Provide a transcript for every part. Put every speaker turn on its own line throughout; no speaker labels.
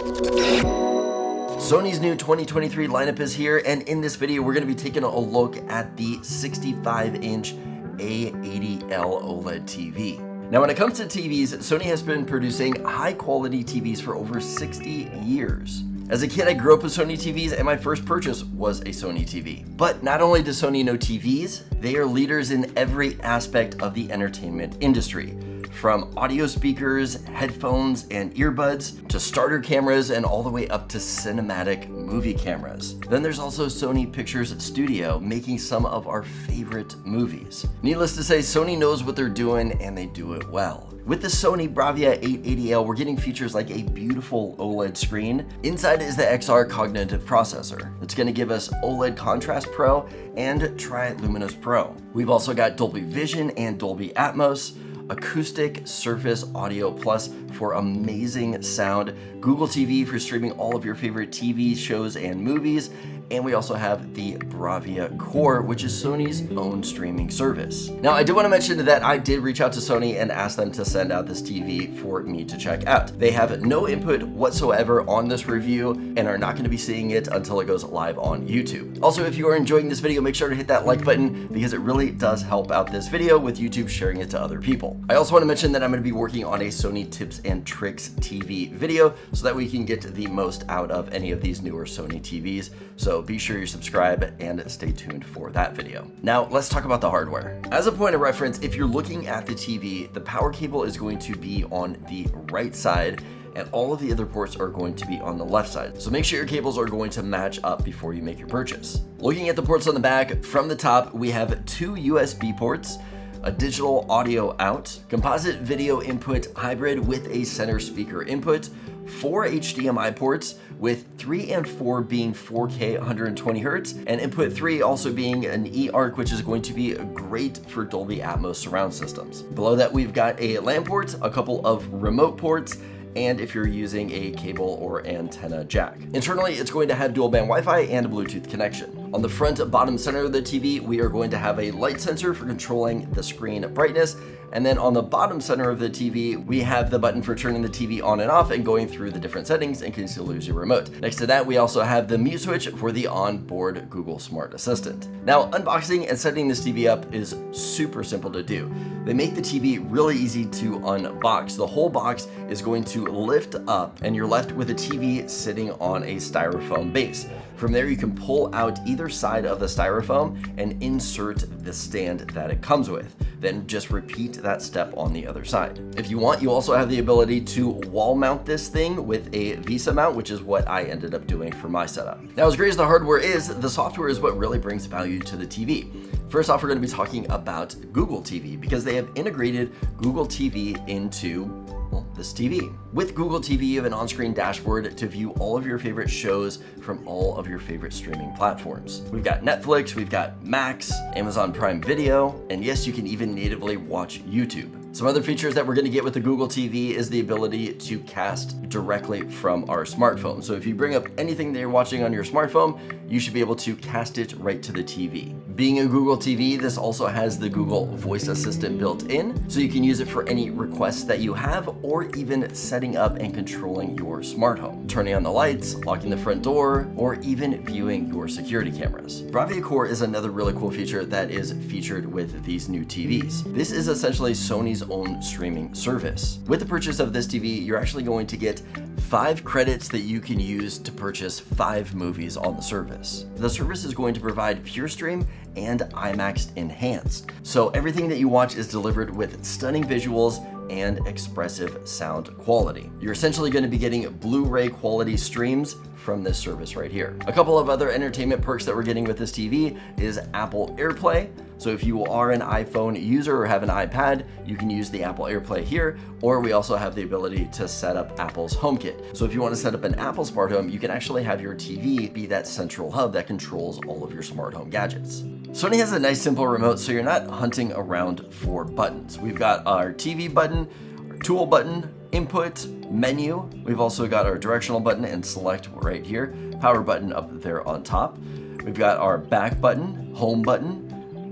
Sony's new 2023 lineup is here, and in this video we're going to be taking a look at the 65-inch A80L OLED TV. Now when it comes to TVs, Sony has been producing high-quality TVs for over 60 years. As a kid, I grew up with Sony TVs, and my first purchase was a Sony TV. But not only does Sony know TVs, they are leaders in every aspect of the entertainment industry. From audio speakers, headphones, and earbuds, to starter cameras, and all the way up to cinematic movie cameras. Then there's also Sony Pictures Studio, making some of our favorite movies. Needless to say, Sony knows what they're doing, and they do it well. With the Sony Bravia 880L, we're getting features like a beautiful OLED screen. Inside is the XR Cognitive Processor. It's going to give us OLED Contrast Pro and Tri-Luminous Pro. We've also got Dolby Vision and Dolby Atmos, Acoustic Surface Audio Plus for amazing sound, Google TV for streaming all of your favorite TV shows and movies, and we also have the Bravia Core, which is Sony's own streaming service. Now, I do want to mention that I did reach out to Sony and ask them to send out this TV for me to check out. They have no input whatsoever on this review and are not going to be seeing it until it goes live on YouTube. Also, if you are enjoying this video, make sure to hit that like button because it really does help out this video with YouTube sharing it to other people. I also want to mention that I'm going to be working on a Sony tips and tricks TV video so that we can get the most out of any of these newer Sony TVs. So be sure you subscribe and stay tuned for that video. Now let's talk about the hardware. As a point of reference, if you're looking at the TV, the power cable is going to be on the right side and all of the other ports are going to be on the left side. So make sure your cables are going to match up before you make your purchase. Looking at the ports on the back, from the top, we have 2 USB ports, a digital audio out, composite video input hybrid with a center speaker input, 4 HDMI ports, with 3 and 4 being 4K 120 Hz, and input 3 also being an eARC, which is going to be great for Dolby Atmos surround systems. Below that, we've got a LAN port, a couple of remote ports, and if you're using a cable or antenna jack. Internally, it's going to have dual band Wi-Fi and a Bluetooth connection. On the front bottom center of the TV, we are going to have a light sensor for controlling the screen brightness. And then on the bottom center of the TV, we have the button for turning the TV on and off and going through the different settings in case you lose your remote. Next to that, we also have the mute switch for the onboard Google Smart Assistant. Now, unboxing and setting this TV up is super simple to do. They make the TV really easy to unbox. The whole box is going to lift up and you're left with a TV sitting on a styrofoam base. From there, you can pull out either side of the styrofoam and insert the stand that it comes with. Then just repeat that step on the other side. If you want, you also have the ability to wall mount this thing with a VESA mount, which is what I ended up doing for my setup. Now, as great as the hardware is, the software is what really brings value to the TV. First off, we're going to be talking about Google TV because they have integrated Google TV into this TV. With Google TV, you have an on-screen dashboard to view all of your favorite shows from all of your favorite streaming platforms. We've got Netflix, we've got Max, Amazon Prime Video, and yes, you can even natively watch YouTube. Some other features that we're going to get with the Google TV is the ability to cast directly from our smartphone. So if you bring up anything that you're watching on your smartphone, you should be able to cast it right to the TV. Being a Google TV, this also has the Google Voice Assistant built in, so you can use it for any requests that you have or even setting up and controlling your smart home, turning on the lights, locking the front door, or even viewing your security cameras. Bravia Core is another really cool feature that is featured with these new TVs. This is essentially Sony's own streaming service. With the purchase of this TV, you're actually going to get 5 credits that you can use to purchase 5 movies on the service. The service is going to provide PureStream and IMAX Enhanced. So everything that you watch is delivered with stunning visuals and expressive sound quality. You're essentially going to be getting Blu-ray quality streams from this service right here. A couple of other entertainment perks that we're getting with this TV is Apple AirPlay. So if you are an iPhone user or have an iPad, you can use the Apple AirPlay here, or we also have the ability to set up Apple's HomeKit. So if you want to set up an Apple smart home, you can actually have your TV be that central hub that controls all of your smart home gadgets. Sony has a nice simple remote, so you're not hunting around for buttons. We've got our TV button, our tool button, input, menu. We've also got our directional button and select right here, power button up there on top. We've got our back button, home button,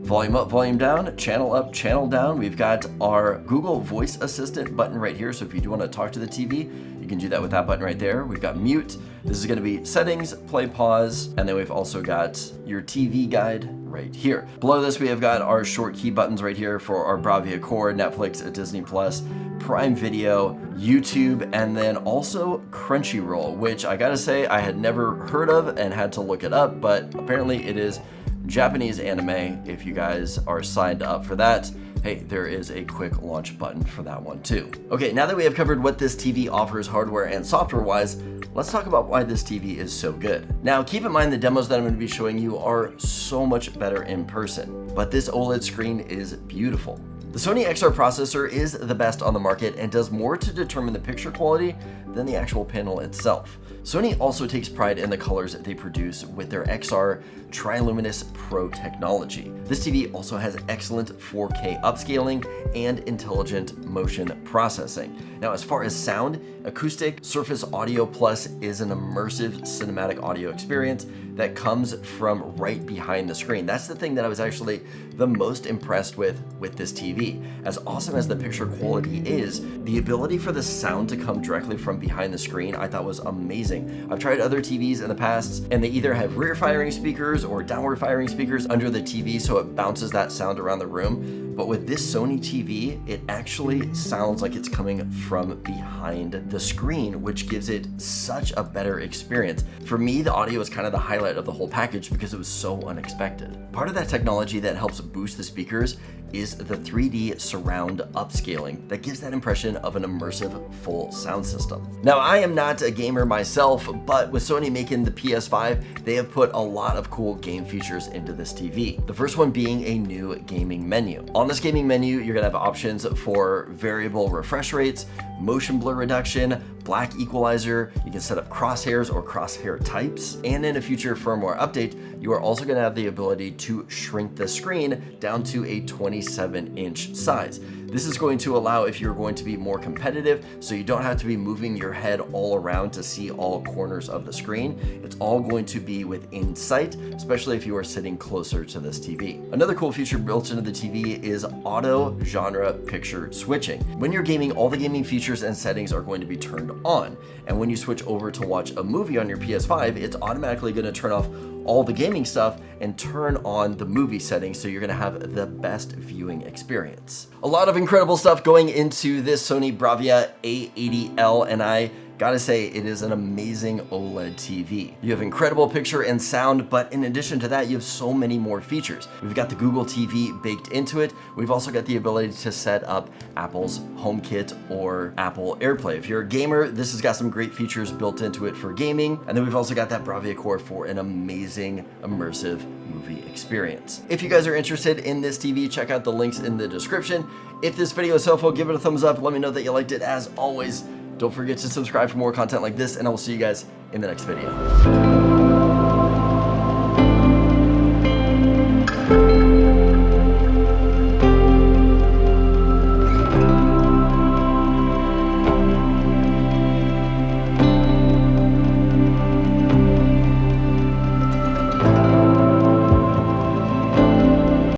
volume up, volume down, channel up, channel down. We've got our Google Voice Assistant button right here. So if you do want to talk to the TV, you You can do that with that button right there. We've got mute. This is going to be settings, play, pause, and then we've also got your TV guide right here. Below this, we have got our short key buttons right here for our Bravia Core, Netflix, Disney Plus, Prime Video, YouTube, and then also Crunchyroll, which I gotta say I had never heard of and had to look it up, but apparently it is Japanese anime. If you guys are signed up for that, hey, there is a quick launch button for that one too. Okay, now that we have covered what this TV offers hardware and software wise, let's talk about why this TV is so good. Now, keep in mind the demos that I'm going to be showing you are so much better in person, but this OLED screen is beautiful. The Sony XR processor is the best on the market and does more to determine the picture quality than the actual panel itself. Sony also takes pride in the colors they produce with their XR Triluminous Pro technology. This TV also has excellent 4K upscaling and intelligent motion processing. Now, as far as sound, Acoustic Surface Audio Plus is an immersive cinematic audio experience that comes from right behind the screen. That's the thing that I was actually the most impressed with this TV. As awesome as the picture quality is, the ability for the sound to come directly from behind the screen I thought was amazing. I've tried other TVs in the past and they either have rear firing speakers or downward firing speakers under the TV so it bounces that sound around the room. But with this Sony TV, it actually sounds like it's coming from behind the screen, which gives it such a better experience. For me, the audio is kind of the highlight of the whole package because it was so unexpected. Part of that technology that helps boost the speakers is the 3D surround upscaling that gives that impression of an immersive full sound system. Now, I am not a gamer myself, but with Sony making the PS5, they have put a lot of cool game features into this TV. The first one being a new gaming menu. On this gaming menu, you're gonna have options for variable refresh rates, motion blur reduction, black equalizer, you can set up crosshairs or crosshair types, and in a future firmware update, you are also gonna have the ability to shrink the screen down to a 27-inch size. This is going to allow if you're going to be more competitive, so you don't have to be moving your head all around to see all corners of the screen. It's all going to be within sight, especially if you are sitting closer to this TV. Another cool feature built into the TV is auto genre picture switching. When you're gaming, all the gaming features and settings are going to be turned on. And when you switch over to watch a movie on your PS5, it's automatically going to turn off all the gaming stuff and turn on the movie settings, so you're gonna have the best viewing experience. A lot of incredible stuff going into this Sony Bravia A80L, and I gotta say, it is an amazing OLED TV. You have incredible picture and sound, but in addition to that, you have so many more features. We've got the Google TV baked into it. We've also got the ability to set up Apple's HomeKit or Apple AirPlay. If you're a gamer, this has got some great features built into it for gaming. And then we've also got that Bravia Core for an amazing immersive movie experience. If you guys are interested in this TV, check out the links in the description. If this video is helpful, give it a thumbs up. Let me know that you liked it. As always, don't forget to subscribe for more content like this, and I will see you guys in the next video.